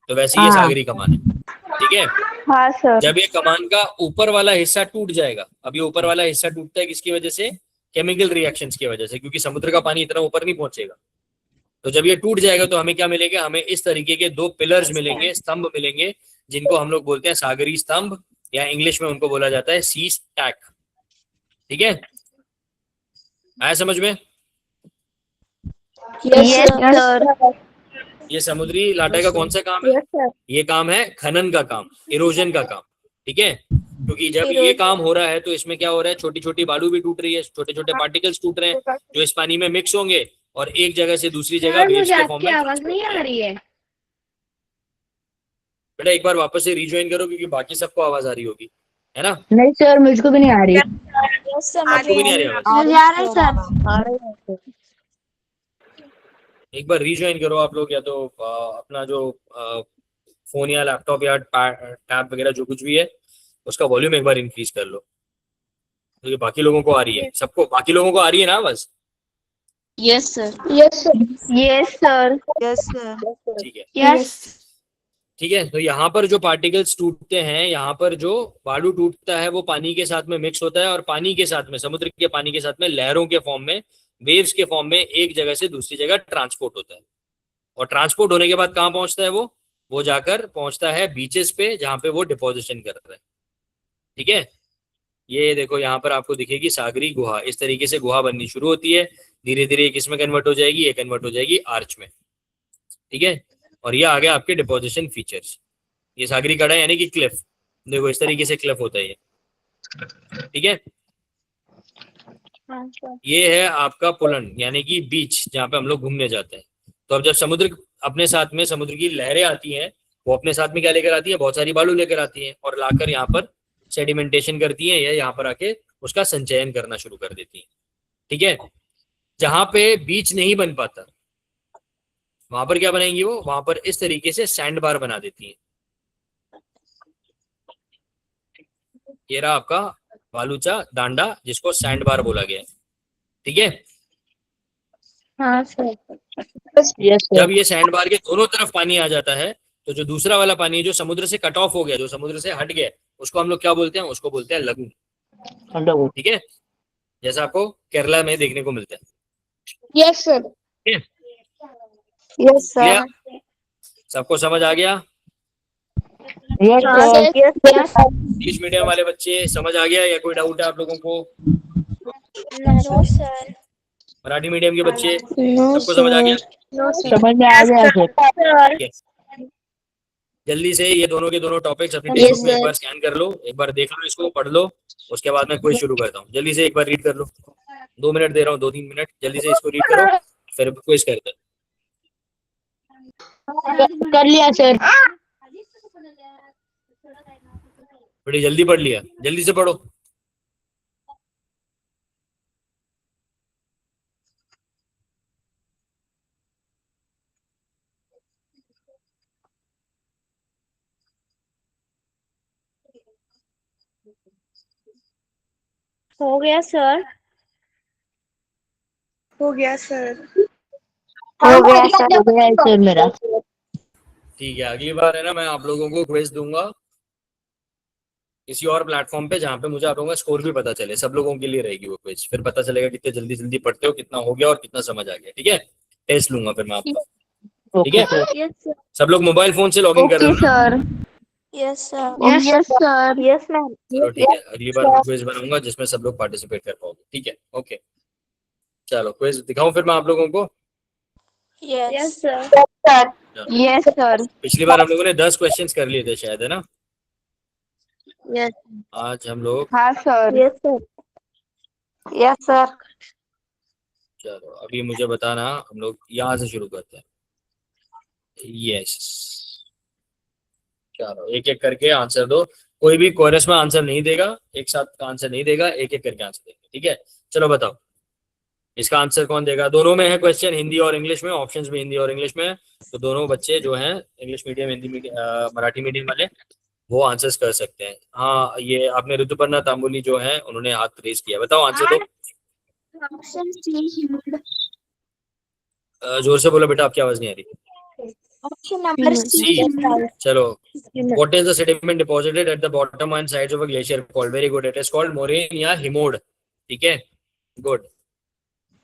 तो वैसे ये हाँ सागरी कमान है। ठीक है, हाँ सर। जब ये कमान का ऊपर वाला हिस्सा टूट जाएगा, अब ये ऊपर वाला हिस्सा टूटता है किसकी वजह से, केमिकल रिएक्शंस की वजह से, क्योंकि समुद्र का पानी इतना ऊपर नहीं पहुंचेगा। तो जब ये टूट जाएगा तो हमें क्या मिलेगा, हमें इस तरीके के दो पिलर्स मिलेंगे, स्तंभ मिलेंगे, जिनको हम लोग बोलते हैं सागरी स्तंभ, या इंग्लिश में उनको बोला जाता है सी स्टैक। ठीक है, आया समझ में? Yes sir. ये समुद्री लाटा का कौन सा काम है? Yes sir. ये काम है खनन का काम, इरोजन का काम। ठीक है, क्योंकि जब ये काम हो रहा है तो इसमें क्या हो रहा है, छोटी छोटी बालू भी टूट रही है, छोटे छोटे पार्टिकल्स टूट रहे हैं जो इस पानी में मिक्स होंगे और एक जगह से दूसरी जगह वेव्स के फॉर्म में। आवाज नहीं आ रही है बेटा एक बार वापस से रिज्वाइन करो क्योंकि बाकी सबको आवाज आ रही होगी, है ना? नहीं सर, मुझको भी नहीं आ रही। Yes sir. आपको भी नहीं आ रही आवाज? मुझे आ रहा है सर। एक बार रिज्वाइन करो आप लोग, या तो अपना जो फोन या लैपटॉप या टैब वगैरह जो कुछ भी है उसका वॉल्यूम एक बार इंक्रीज कर लो, क्योंकि बाकी लोगों को आ रही है, सबको बाकी लोगों को आ रही है ना बस? Yes sir. Yes sir. Yes sir. Yes sir. ठीक है, यस। ठीक है, तो यहाँ पर जो पार्टिकल्स टूटते हैं, यहाँ पर जो बालू टूटता है वो पानी के साथ में मिक्स होता है, और पानी के साथ में, समुद्र के पानी के साथ में लहरों के फॉर्म में, वेव्स के फॉर्म में एक जगह से दूसरी जगह ट्रांसपोर्ट होता है। और ट्रांसपोर्ट होने के बाद कहाँ पहुंचता है वो जाकर पहुंचता है बीचेस पे, जहाँ पे वो डिपोजिशन कर रहा है। ठीक है, ये देखो यहाँ पर आपको दिखेगी सागरी गुहा, इस तरीके से गुहा बननी शुरू होती है, धीरे धीरे किस में कन्वर्ट हो जाएगी, ये कन्वर्ट हो जाएगी आर्च में। ठीक है, और ये आ गया आपके डिपोजिशन फीचर्स। ये सागरी कड़ा यानी कि क्लिफ, देखो इस तरीके से क्लिफ होता है ये। ठीक है, ये है आपका पुलन यानी कि बीच, जहाँ पे हम लोग घूमने जाते हैं। तो अब जब समुद्र अपने साथ में, समुद्र की लहरें आती हैं, वो अपने साथ में क्या लेकर आती है, बहुत सारी बालू लेकर आती हैं और लाकर यहाँ पर सेडिमेंटेशन करती हैं, या यहाँ पर आके उसका संचयन करना शुरू कर देती हैं। ठीक है, जहां पे बीच नहीं बन पाता वहां पर क्या बनाएंगी, वो वहां पर इस तरीके से सैंड बार बना देती हैं। ये रहा आपका बालूचा डांडा जिसको सैंड बार बोला गया है। ठीक है, हाँ सर। यस जब सर। ये सैंड बार के दोनों तरफ पानी आ जाता है तो जो दूसरा वाला पानी है जो समुद्र से कट ऑफ हो गया, जो समुद्र से हट गया, उसको हम लोग क्या बोलते हैं, उसको बोलते हैं लगून। ठीक है, जैसा आपको केरला में देखने को मिलता है। Yes sir. ठीक है? Yes clear? सर। सबको समझ आ गया? Yes sir. इंग्लिश मीडियम वाले बच्चे समझ आ गया या कोई डाउट है आप लोगों को? No sir. मराठी मीडियम के बच्चे नो सबको समझ आ गया? No sir. समझ में आ गया सर। ठीक है, जल्दी से ये दोनों के दोनों टॉपिक्स अपनी Yes, टेक्स्ट में एक sir. बार स्कैन कर लो, एक बार देख लो, इसको पढ़ लो, उसके बाद मैं क्विज शुरू करता हूँ। जल्दी से एक बार रीड कर लो, 2 मिनट दे रहा हूँ, 2-3 मिनट, जल्दी से इसको रीड करो, फिर क्विज करते हैं। कर लिया सर। बड़ी जल्दी पढ़ लिया, जल्दी से पढ़ो। हो गया सर। हो गया सर। हो गया सर मेरा। ठीक है, अगली बार है ना मैं आप लोगों को क्विज दूंगा किसी और प्लेटफॉर्म पे जहाँ पे मुझे आप लोगों का स्कोर भी पता चले, सब लोगों के लिए रहेगी वो क्विज, फिर पता चलेगा कितने जल्दी जल्दी पढ़ते हो, कितना हो गया और कितना समझ आ गया। ठीक है, टेस्ट लूंगा फिर मैं आपका। ठीक है, यस सर। सब लोग मोबाइल फोन से लॉगिन कर रहे हो ना? Sir. Yes sir. Yes sir. Yes ma'am. चलो ठीक है, अगली बार मैं क्विज बनाऊंगा जिसमें सब लोग पार्टिसिपेट कर पाओगे। ठीक है, ओके, चलो क्विज दिखाऊं फिर मैं आप लोगों को। Yes sir. Yes sir. पिछली बार हम लोगों ने 10 क्वेश्चंस कर लिए थे शायद, है ना? यस। आज हम लोग, हाँ sir. Yes sir. Yes sir. चलो अभी मुझे बताना, हम लोग यहाँ से शुरू करते हैं। यस, चलो एक एक करके आंसर दो। कोई भी कोरस में आंसर नहीं देगा, एक साथ आंसर नहीं देगा, एक एक करके आंसर देगा, ठीक है। चलो बताओ इसका आंसर कौन देगा। दोनों में है क्वेश्चन, हिंदी और इंग्लिश में, ऑप्शंस भी हिंदी और इंग्लिश में है। तो दोनों बच्चे जो हैं English medium, Hindi medium, Marathi medium वाले, वो आंसर्स कर सकते हैं। हाँ, ये आपने ऋतुपर्णा तांबुली जो है उन्होंने हाथ रेज किया। बताओ आंसर दो। Option C. जोर से बोलो बेटा, आपकी आवाज नहीं आ रही। Option number C. सी, चलो। What is the sediment deposited at the bottom and sides of a glacier called? Very good. It is called moraine या हिमोड। ठीक है, गुड।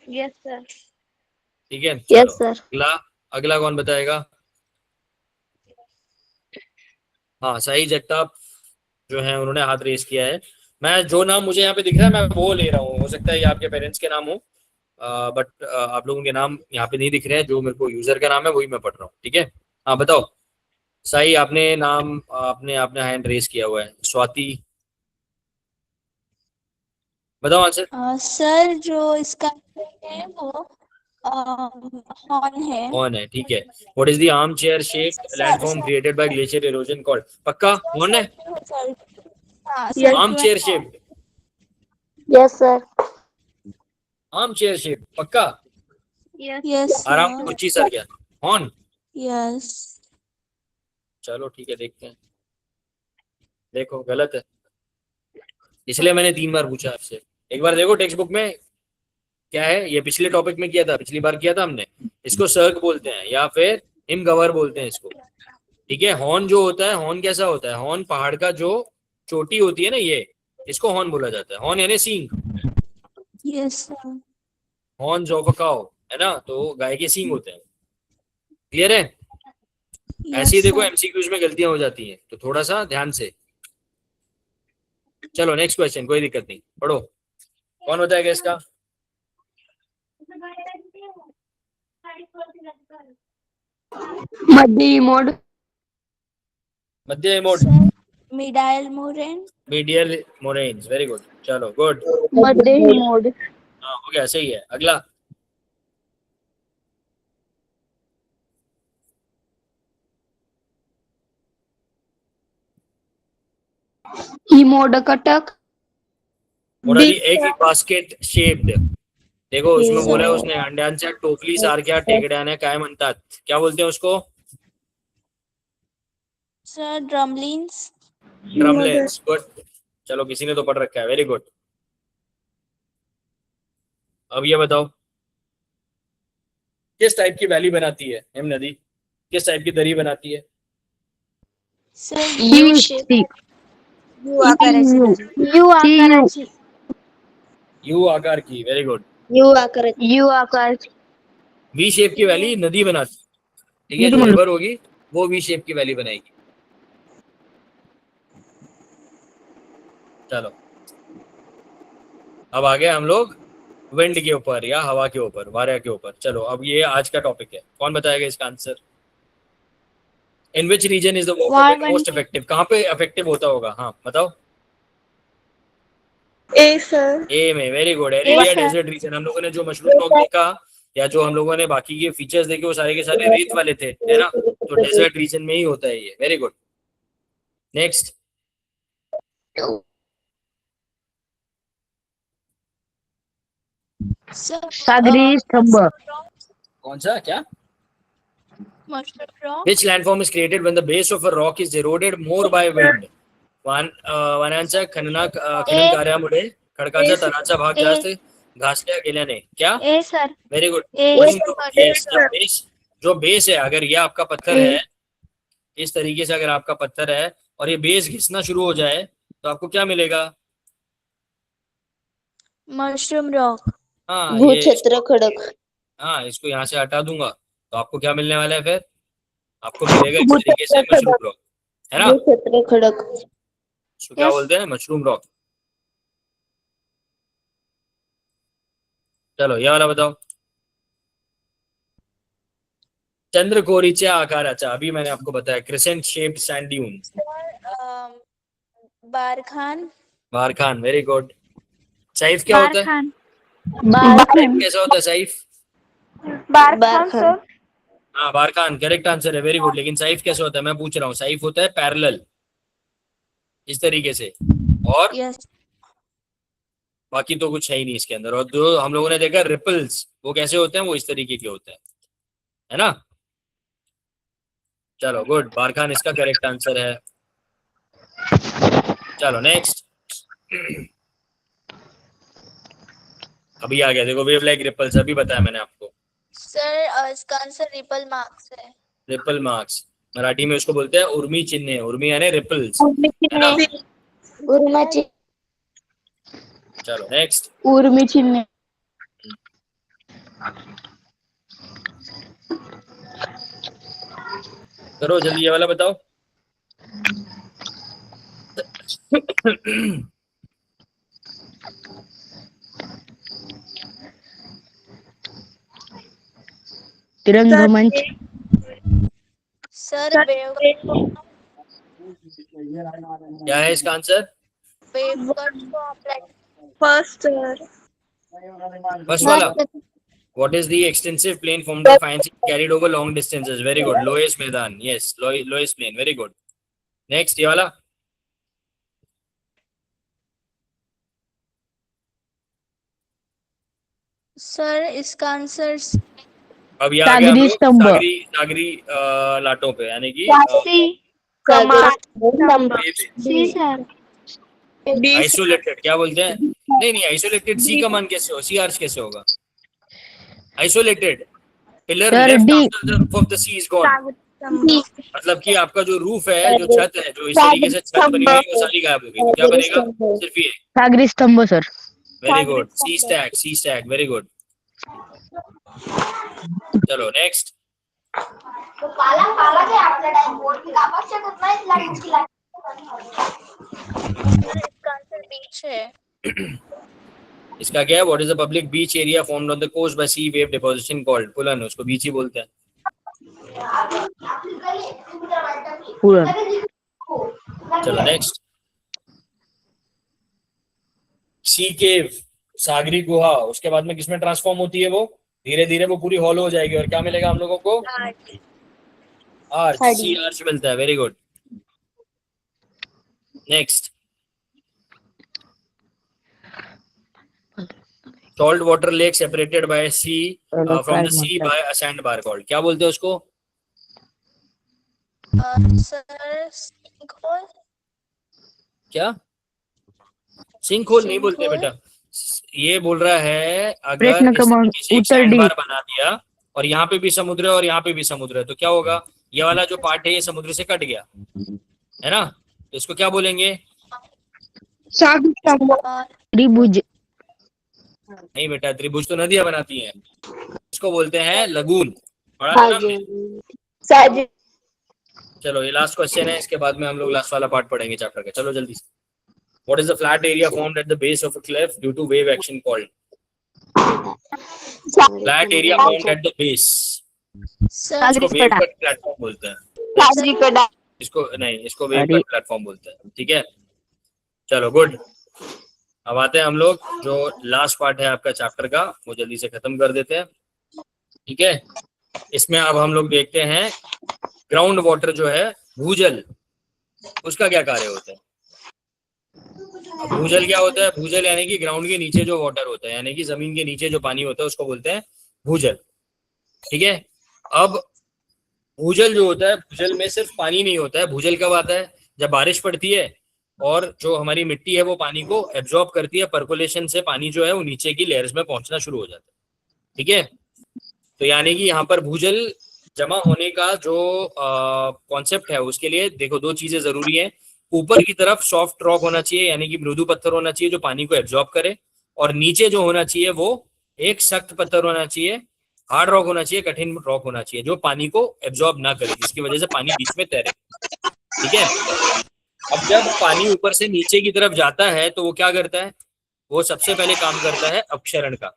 Yes sir. ठीक है, Yes, चलो sir. अगला। अगला कौन बताएगा। हाँ, सही जगताप जो है उन्होंने हाथ रेस किया है। मैं जो नाम मुझे यहाँ पे दिख रहा है मैं वो ले रहा हूँ, हो सकता है ये आपके पेरेंट्स के नाम हो, बट आप लोगों के नाम यहाँ पे नहीं दिख रहे हैं। जो मेरे को यूजर का नाम है वही मैं पढ़ रहा हूँ, ठीक है। हाँ बताओ, सही आपने नाम, आपने आपने हैंड रेस किया हुआ है। स्वाति, बताओ आंसर। सर जो इसका है वो हॉर्न है। हॉर्न है, ठीक है। What is the arm chair shaped landform created by glacier erosion called? पक्का हॉर्न है, arm chair shaped. Yes sir. Arm chair shaped, पक्का। यस आराम से कुछ सर क्या हॉर्न। यस। चलो ठीक है, देखते हैं। देखो गलत है, इसलिए मैंने 3 बार पूछा आपसे। एक बार देखो टेक्स्ट बुक में क्या है। ये पिछले टॉपिक में किया था, पिछली बार किया था हमने। इसको सर्क बोलते हैं या फिर हिम गवर बोलते हैं इसको, ठीक है। हॉर्न जो होता है, हॉर्न कैसा होता है, हॉर्न पहाड़ का जो चोटी होती है ना, ये इसको हॉर्न बोला जाता है। हॉर्न यानी सींग। Yes sir. Horns of a cow है ना, तो गाय के सींग होते हैं। क्लियर है। ऐसे ही देखो एमसीक्यूज में गलतियां हो जाती हैं, तो थोड़ा सा ध्यान से। चलो नेक्स्ट क्वेश्चन, कोई दिक्कत नहीं, पढ़ो। कौन बताएगा इसका। मध्य मोड। मध्य मोड, medial moraine. Medial moraines, very good. चलो गुड, मध्य मोड। हाँ हो गया, सही है। अगला। हिमोड कटक। और अभी एक बास्केट शेप्ड, देखो उसमें बोला है उसने अंड्यांच्या टोपली सारख्या टेकड्याने काय म्हणतात, क्या बोलते हैं उसको। Sir drumlins. Drumlets, good. चलो किसी ने तो पढ़ रखा है, वेरी गुड। अब ये बताओ किस टाइप की वैली बनाती है हिम नदी, किस टाइप की दरी बनाती है। Sir U shape. यू आकाराची नदी। यू आकाराची। यू आकार की, वेरी गुड। यू आकाराची। यू आकार। वी शेप की वैली नदी बनाती, ठीक है। जो रिवर होगी वो वी शेप की वैली बनाएगी। चलो अब आ गए हम लोग विंड के ऊपर या हवा के ऊपर, वारा के ऊपर। चलो अब ये आज का टॉपिक है, कौन बताएगा इसका answer. In which region is the most effective, कहाँ पे इफेक्टिव होता होगा, हाँ बताओ। ए सर। ए में, वेरी गुड। एरिडिया डेजर्ट रीजन। हम लोगों ने जो मशरूम रॉक देखा या जो हम लोगों ने बाकी के फीचर्स देखे वो सारे के सारे रेत वाले थे, है ना, तो डेजर्ट रीजन में ही होता है ये, वेरी गुड। नेक्स्ट। सागरी स्तंभ। कौन सा, क्या। Mushroom rock. Which landform is created when the base of a rock is eroded more by wind? वानांच्या खनन कार्यामुळे खडकाचा तणाचा भाग जास्त घासल्या गेल्याने, क्या। ए सर। Very good. Yes, जो बेस है, अगर ये आपका पत्थर है, इस तरीके से अगर आपका पत्थर है और ये बेस घिसना शुरू हो जाए तो आपको क्या मिलेगा। Mushroom rock. हाँ भूक्षेत्र खड़क। हाँ, इसको यहाँ से हटा दूंगा तो आपको क्या मिलने वाला है, फिर आपको मिलेगा इस तरीके से मशरूम रॉक, है ना। भूक्षेत्र खड़क। इसको क्या बोलते हैं, मशरूम रॉक। चलो ये वाला बताओ। चंद्रकोरीच्या आकाराचा, अभी मैंने आपको बताया, crescent shaped sand dune. Barchan. Barchan, very good. Seif क्या होता है, बारखान। साइफ कैसा होता है, साइफ। बारखान सर। हाँ बारकान करेक्ट आंसर है, वेरी गुड। लेकिन साइफ कैसे होता है मैं पूछ रहा हूँ, साइफ होता है पैरेलल इस तरीके से, और यस बाकी तो कुछ है ही नहीं इसके अंदर। और जो हम लोगों ने देखा रिपल्स, वो कैसे होते हैं, वो इस तरीके के होते हैं, है ना। चलो गुड, बारखान इसका करेक्ट आंसर है। चलो नेक्स्ट। अभी आ गया देखो, वेव लाइक रिपल्स, अभी बताया मैंने आपको। सर, इसका आंसर रिपल मार्क्स है। रिपल मार्क्स मराठी में उसको बोलते हैं उर्मी चिन्ह, उर्मी यानी रिपल्स, है ना। उर्माची चलो नेक्स्ट। उर्मी चिन्ह। करो जल्दी, ये वाला बताओ। तिरंगा मंच। सर वेव क्या है इसका आंसर? वेव कट को फर्स्ट सर फर्स्ट वाला। What is the extensive plane formed of iron sheets carried over long distances? Very good. Loess मैदान, yes, Loess plane, very good. Next, ये वाला। सर इसका आंसर अब ये आ गया हम सागरी लोग स्तंभ। सागरी लाटों पे, यानी कि सी सर आइसोलेटेड क्या बोलते हैं? नहीं नहीं, आइसोलेटेड सी का मान कैसे हो, सी आर्च कैसे होगा? Isolated pillar Sir, left D. After the roof of the sea is gone. मतलब कि आपका जो रूफ है, जो छत है, जो इस तरीके से छत बनी हुई है, वो सारी गायब हो गई। तो क्या बनेगा? सिर्फ ये। सागरी स्तंभ sir. Very good, sea stack, very good. चलो नेक्स्ट। इसका आंसर बीच है। इसका क्या है? What is the public beach area formed on the coast by sea wave deposition called? पुलन, उसको बीच ही बोलते हैं। पूरन। चलो नेक्स्ट। सी केव, सागरी गुहा, उसके बाद में किसमें ट्रांसफॉर्म होती है? वो धीरे धीरे वो पूरी हॉलो हो जाएगी, और क्या मिलेगा हम लोगों को? आर्च, सी आर्च मिलता है, very good. Next. Salt water lake separated by sea from the sea by a sand bar called? क्या बोलते हैं उसको? Sir sinkhole. क्या? सिंक होल नहीं बोलते बेटा, ये बोल रहा है अगर प्रश्न इस क्रमांक तरीके से एक उत्तर सैंड डी। बार बना दिया, और यहाँ पे भी समुद्र है और यहाँ पे भी समुद्र है, तो क्या होगा? ये वाला जो पार्ट है ये समुद्र से कट गया, है ना। तो इसको क्या बोलेंगे? त्रिभुज। नहीं बेटा, त्रिभुज तो नदियां बनाती हैं, इसको बोलते हैं लगून। पढ़ा था ना हमने? चलो ये लास्ट क्वेश्चन है, इसके बाद में हम लोग लास्ट वाला पार्ट पढ़ेंगे चैप्टर का। चलो जल्दी से। What is the flat area formed at the base of a cliff due to wave action called? Flat area formed at the base. Sir इसको वेव कट प्लेटफॉर्म बोलते हैं। इसको नहीं, इसको वेव कट प्लेटफॉर्म बोलते हैं, ठीक है। चलो गुड। अब आते हैं हम लोग, जो लास्ट पार्ट है आपका चैप्टर का, वो जल्दी से खत्म कर देते हैं, ठीक है। इसमें अब हम लोग देखते हैं ग्राउंड वाटर जो है, भूजल, उसका क्या कार्य होता है। भूजल क्या होता है? भूजल यानी कि ग्राउंड के नीचे जो वाटर होता है, यानी कि जमीन के नीचे जो पानी होता है, उसको बोलते हैं भूजल, ठीक है। अब भूजल जो होता है, भूजल में सिर्फ पानी नहीं होता है। भूजल कब आता है? जब बारिश पड़ती है और जो हमारी मिट्टी है वो पानी को एब्जॉर्ब करती है, पर्कुलेशन से पानी जो है वो नीचे की लेयर्स में पहुंचना शुरू हो जाता है, ठीक है। तो यानी कि यहाँ पर भूजल जमा होने का जो कॉन्सेप्ट है, उसके लिए देखो दो चीजें जरूरी हैं। ऊपर की तरफ सॉफ्ट रॉक होना चाहिए, यानी कि मृदु पत्थर होना चाहिए जो पानी को एब्जॉर्ब करे, और नीचे जो होना चाहिए वो एक सख्त पत्थर होना चाहिए, हार्ड रॉक होना चाहिए, कठिन रॉक होना चाहिए, जो पानी को एब्जॉर्ब ना करे, जिसकी वजह से पानी बीच में तैरे, ठीक है। अब जब पानी ऊपर से नीचे की तरफ जाता है तो वो क्या करता है? वो सबसे पहले काम करता है अपक्षरण का,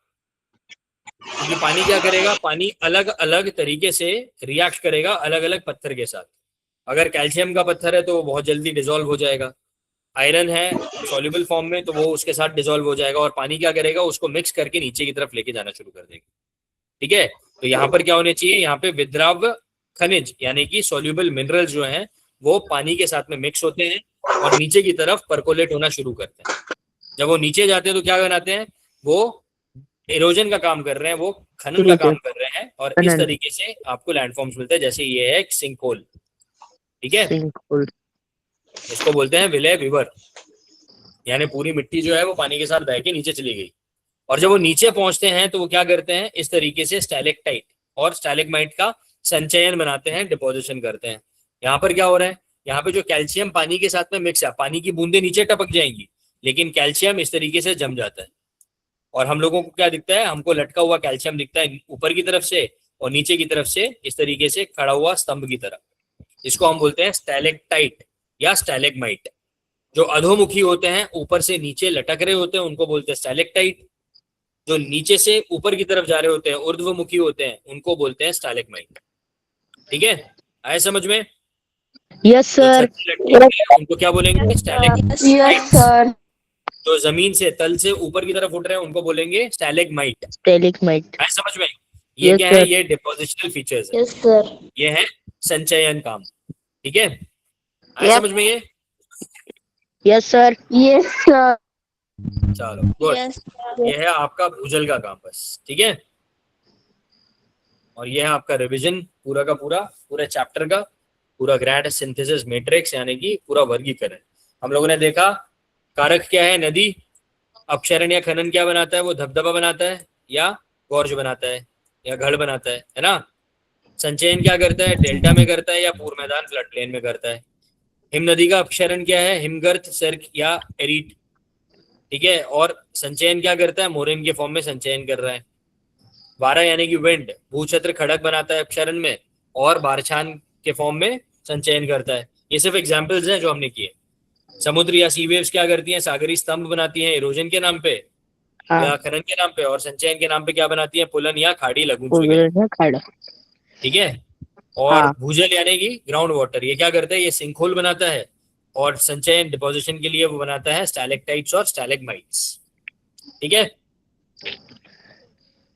क्योंकि पानी क्या करेगा? पानी अलग अलग तरीके से रिएक्ट करेगा अलग अलग पत्थर के साथ। अगर कैल्शियम का पत्थर है तो वो बहुत जल्दी डिसॉल्व हो जाएगा, आयरन है सॉल्युबल फॉर्म में तो वो उसके साथ डिसॉल्व हो जाएगा, और पानी क्या करेगा? उसको मिक्स करके नीचे की तरफ लेके जाना शुरू कर देगा, ठीक है। तो यहाँ पर क्या होने चाहिए, यहाँ पे विद्राव्य खनिज यानी कि सोल्यूबल मिनरल्स जो हैं वो पानी के साथ में मिक्स होते हैं और नीचे की तरफ परकोलेट होना शुरू करते हैं। जब वो नीचे जाते हैं तो क्या बनाते हैं, वो इरोजन का काम कर रहे हैं, वो खनन का काम कर रहे हैं और इस तरीके से आपको लैंडफॉर्म्स मिलते हैं। जैसे ये है एक सिंक होल, ठीक है, इसको बोलते हैं विलय विवर, यानी पूरी मिट्टी जो है वो पानी के साथ बह के नीचे चली गई। और जब वो नीचे पहुंचते हैं तो वो क्या करते हैं, इस तरीके से स्टैलेक्टाइट और स्टैलेग्माइट का संचयन बनाते हैं, डिपोजिशन करते हैं। यहाँ पर क्या हो रहा है, यहाँ पे जो कैल्शियम पानी के साथ में मिक्स है, पानी की बूंदे नीचे टपक जाएंगी लेकिन कैल्शियम इस तरीके से जम जाता है और हम लोगों को क्या दिखता है, हमको लटका हुआ कैल्शियम दिखता है ऊपर की तरफ से और नीचे की तरफ से इस तरीके से खड़ा हुआ स्तंभ की तरह। इसको हम बोलते हैं स्टैलेक्टाइट या स्टैलेग्माइट। जो अधोमुखी होते हैं, ऊपर से नीचे लटक रहे होते हैं, उनको बोलते हैं स्टैलेक्टाइट। जो नीचे से ऊपर की तरफ जा रहे होते हैं, ऊर्ध्वमुखी होते हैं, उनको बोलते हैं स्टैलेग्माइट। ठीक है, आए समझ में? Yes sir. उनको क्या बोलेंगे, स्टैलेक्टाइट। Yes sir. जो जमीन से तल से ऊपर की तरफ उठ रहे हैं उनको बोलेंगे स्टैलेग्माइट। स्टैलेग्माइट। आए समझ में? ये Yes, क्या sir. है, ये डिपोजिशनल फीचर्स है। Yes sir. ये है संचयन काम। ठीक है, आए Yep. समझ में ये? Yes sir. Yes sir. चलो गुड। ये है आपका भूजल का काम बस, ठीक है। और ये है आपका रिवीजन पूरा का पूरा, पूरे चैप्टर का पूरा ग्रैड सिंथेसिस मैट्रिक्स यानी कि पूरा वर्गीकरण। हम लोगों ने देखा कारक क्या है, नदी, अपक्षरण या खनन क्या बनाता है, वो धबधबा बनाता है या गॉर्ज बनाता है या घड़ बनाता है ना। संचयन क्या करता है, डेल्टा में करता है या पूर्व मैदान फ्लड प्लेन में करता है। हिम नदी का अपक्षरण क्या है, हिमगर्त, सर्क या एरीट। ठीक है, और संचयन क्या करता है, मोरेन के फॉर्म में संचयन कर रहा है। वारा यानी कि विंड भूछत्र खड़क बनाता है अपक्षरण में और बारछान के फॉर्म में संचयन करता है। ये सिर्फ एग्जांपल्स हैं जो हमने किए। समुद्र या सी वेव्स क्या करती हैं, सागरी स्तंभ बनाती हैं इरोजन के नाम पे या खनन के नाम पे, और संचयन के नाम पे क्या बनाती हैं, पुलन या खाड़ी लगून। ठीक है, और भूजल यानी कि ग्राउंड वाटर, ये क्या करता है, ये सिंकहोल बनाता है और संचयन डिपोजिशन के लिए वो बनाता है स्टैलेक्टाइट्स और स्टैलेग्माइट्स। ठीक है,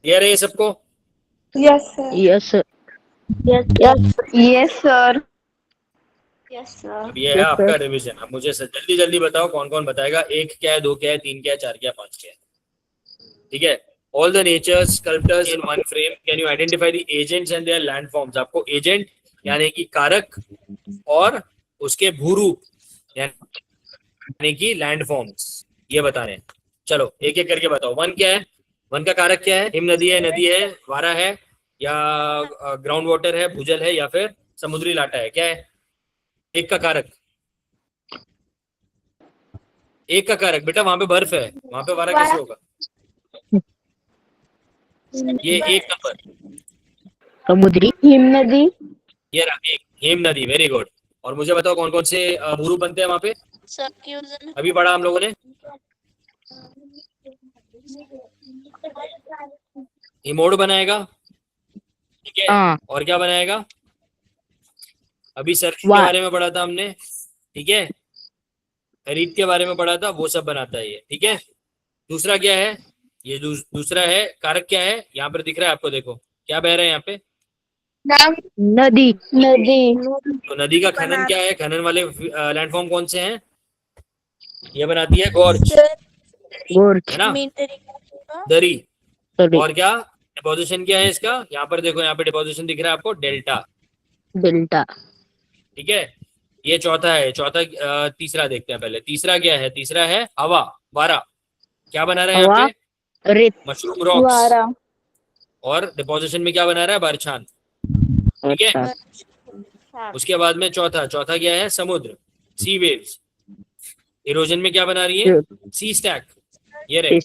क्लियर है ये सबको? Yes sir. Yes sir. Yes sir. Yes sir. अब ये है आपका रिवीजन। अब मुझे जल्दी जल्दी बताओ कौन कौन बताएगा, एक क्या है, दो क्या है, तीन क्या है, चार क्या है, पांच क्या है। ठीक है, all the nature's sculptors in one frame, can you identify the agents and their landforms. आपको एजेंट यानी कि कारक और उसके भूरूप यानी कि लैंडफॉर्म्स ये बता रहे हैं। चलो एक एक करके बताओ। वन क्या है, वन का कारक क्या है, हिम नदी है, नदी है, वारा है या ग्राउंड वाटर है, भूजल है या फिर समुद्री लाटा है, क्या है एक का कारक? एक का कारक बेटा वहां पे बर्फ है, वहां पे वारा कैसे होगा? ये एक नंबर समुद्री हिम नदी। ये रहा एक हिम नदी, वेरी गुड। और मुझे बताओ कौन कौन से भूरूप बनते हैं वहां पे, अभी पढ़ा हम लोगों ने। हिमोड बनाएगा, ठीक है, और क्या बनाएगा, अभी सर्क के बारे में पढ़ा था हमने, ठीक है, खरीद के बारे में पढ़ा था, वो सब बनाता है ये। ठीक है, दूसरा क्या है, ये दूसरा है कारक क्या है, यहाँ पर दिख रहा है आपको, देखो क्या बह रहा है यहाँ पे, नदी। नदी। तो नदी का खनन क्या है, खनन वाले लैंडफॉर्म कौन से हैं, ये बनाती है गॉर्ज, है ना, दरी। और क्या डिपोजिशन क्या है इसका, यहाँ पर देखो, यहाँ पे डिपोजिशन दिख रहा है आपको, डेल्टा। डेल्टा। ठीक है, ये चौथा है। चौथा तीसरा देखते हैं पहले। तीसरा क्या है, तीसरा है हवा, वारा। क्या बना रहा है यहाँ पे, रेत, मशरूम रॉक्स। और डिपोजिशन में क्या बना रहा है, बारछान। ठीक है, उसके बाद में चौथा क्या है, समुद्र, सी वेव्स। इरोजन में क्या बना रही है, सी स्टैक, ये रहे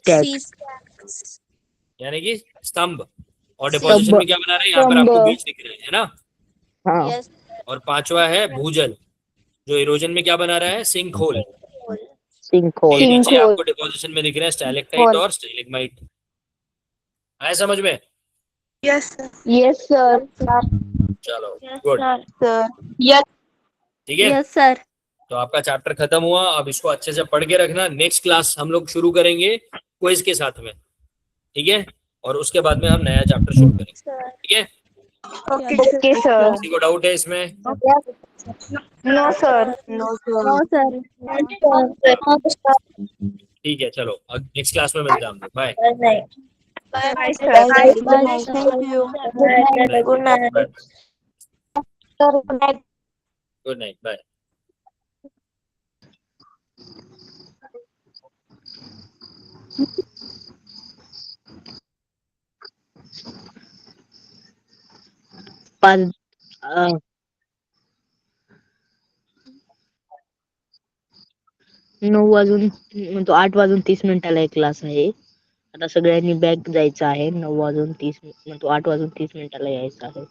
यानी कि स्तंभ। और डिपोजिशन में क्या बना रहे हैं, यहाँ पर आपको बीच दिख रहे हैं, है ना। और पांचवा है भूजल, जो इरोजन में क्या बना रहा है, सिंक होल। नीचे आपको डिपोजिशन में दिख रहे हैं स्टैलेक्टाइट और स्टैलेग्माइट। आया समझ में? Yes sir. चलो गुड, ठीक है। Yes sir. तो आपका चैप्टर खत्म हुआ। अब इसको अच्छे से पढ़ के रखना। नेक्स्ट क्लास हम लोग शुरू करेंगे क्विज के साथ में, ठीक है। और उसके बाद में हम नया चैप्टर शुरू करेंगे, ठीक है? Okay sir. किसी को डाउट है इसमें? No sir. No sir. ठीक है, चलो अब नेक्स्ट क्लास में मिलते हैं हम लोग। Bye bye sir. Bye thank you. Good night. Sir good night. Good night, bye. पाच अं, 9 वाजून म्हणजे 8 वाजून 30 मिनिटाला एक क्लास आहे. आता सगळ्यांनी बॅक जायचं आहे. 9 वाजून 30 म्हणजे 8 वाजून 30 मिनिटाला यायचं आहे.